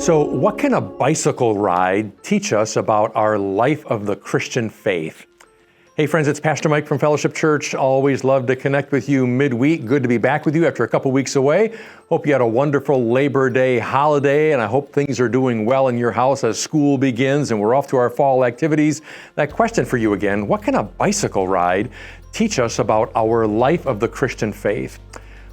So, what can a bicycle ride teach us about our life of the Christian faith? Hey friends, it's Pastor Mike from Fellowship Church. Always love to connect with you midweek. Good to be back with you after a couple weeks away. Hope you had a wonderful Labor Day holiday, and I hope things are doing well in your house as school begins and we're off to our fall activities. That question for you again, what can a bicycle ride teach us about our life of the Christian faith?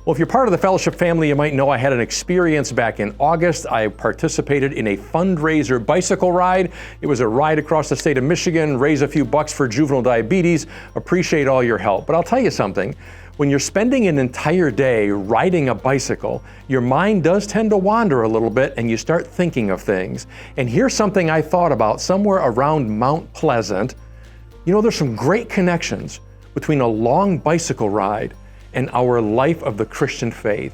Well, if you're part of the Fellowship family, you might know I had an experience back in August. I participated in a fundraiser bicycle ride. It was a ride across the state of Michigan, raise a few bucks for juvenile diabetes. Appreciate all your help. But I'll tell you something, when you're spending an entire day riding a bicycle, your mind does tend to wander a little bit and you start thinking of things. And here's something I thought about somewhere around Mount Pleasant. You know, there's some great connections between a long bicycle ride and our life of the Christian faith.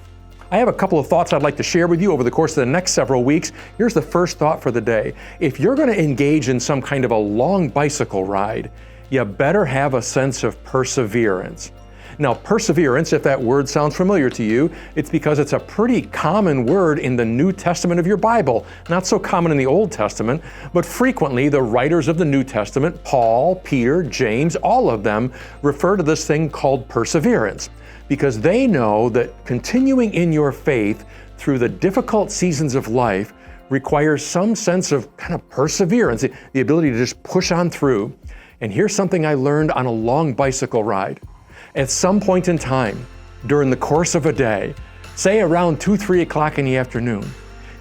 I have a couple of thoughts I'd like to share with you over the course of the next several weeks. Here's the first thought for the day. If you're going to engage in some kind of a long bicycle ride, you better have a sense of perseverance. Now, perseverance, if that word sounds familiar to you, it's because it's a pretty common word in the New Testament of your Bible. Not so common in the Old Testament, but frequently the writers of the New Testament, Paul, Peter, James, all of them refer to this thing called perseverance, because they know that continuing in your faith through the difficult seasons of life requires some sense of kind of perseverance, the ability to just push on through. And here's something I learned on a long bicycle ride. At some point in time, during the course of a day, say around 2-3 o'clock in the afternoon,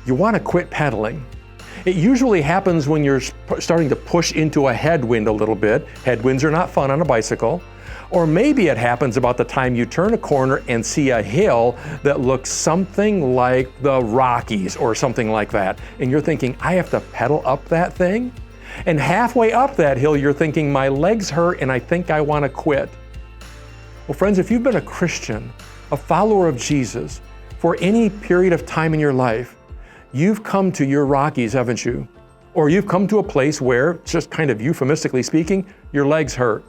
you want to quit pedaling. It usually happens when you're starting to push into a headwind a little bit. Headwinds are not fun on a bicycle. Or maybe it happens about the time you turn a corner and see a hill that looks something like the Rockies or something like that. And you're thinking, I have to pedal up that thing? And halfway up that hill, you're thinking, my legs hurt and I think I want to quit. Well, friends, if you've been a Christian, a follower of Jesus, for any period of time in your life, you've come to your Rockies, haven't you? Or you've come to a place where, just kind of euphemistically speaking, your legs hurt.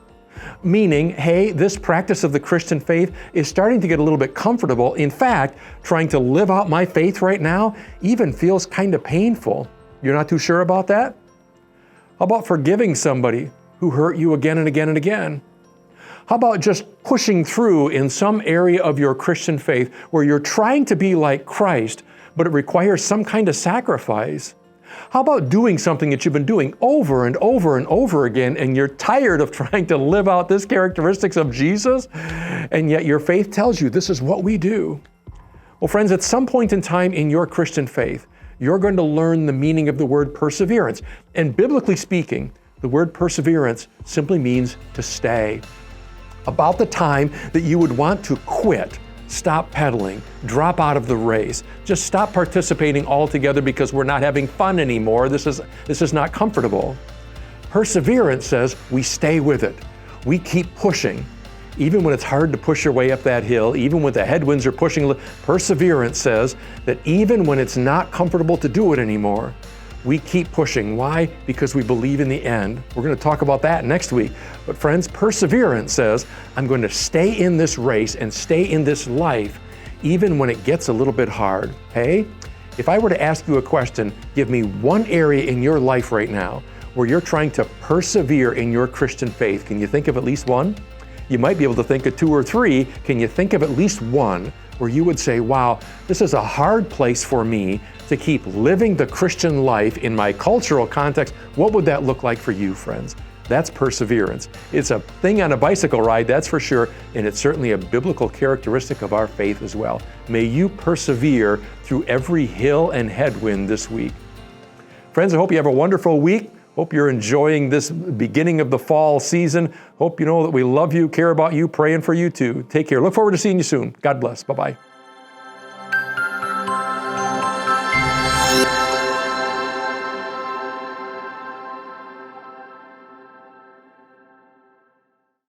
Meaning, hey, this practice of the Christian faith is starting to get a little bit comfortable. In fact, trying to live out my faith right now even feels kind of painful. You're not too sure about that? How about forgiving somebody who hurt you again and again and again? How about just pushing through in some area of your Christian faith where you're trying to be like Christ, but it requires some kind of sacrifice? How about doing something that you've been doing over and over and over again, and you're tired of trying to live out this characteristics of Jesus, and yet your faith tells you this is what we do? Well, friends, at some point in time in your Christian faith, you're going to learn the meaning of the word perseverance. And biblically speaking, the word perseverance simply means to stay. About the time that you would want to quit, stop pedaling, drop out of the race, just stop participating altogether because we're not having fun anymore. This is not comfortable. Perseverance says we stay with it. We keep pushing. Even when it's hard to push your way up that hill, even when the headwinds are pushing, perseverance says that even when it's not comfortable to do it anymore, we keep pushing. Why? Because we believe in the end. We're going to talk about that next week. But friends, perseverance says, I'm going to stay in this race and stay in this life, even when it gets a little bit hard. Hey, if I were to ask you a question, give me one area in your life right now where you're trying to persevere in your Christian faith. Can you think of at least one? You might be able to think of 2 or 3. Can you think of at least one where you would say, wow, this is a hard place for me to keep living the Christian life in my cultural context? What would that look like for you, friends? That's perseverance. It's a thing on a bicycle ride, that's for sure, and it's certainly a biblical characteristic of our faith as well. May you persevere through every hill and headwind this week. Friends, I hope you have a wonderful week. Hope you're enjoying this beginning of the fall season. Hope you know that we love you, care about you, praying for you too. Take care. Look forward to seeing you soon. God bless. Bye-bye.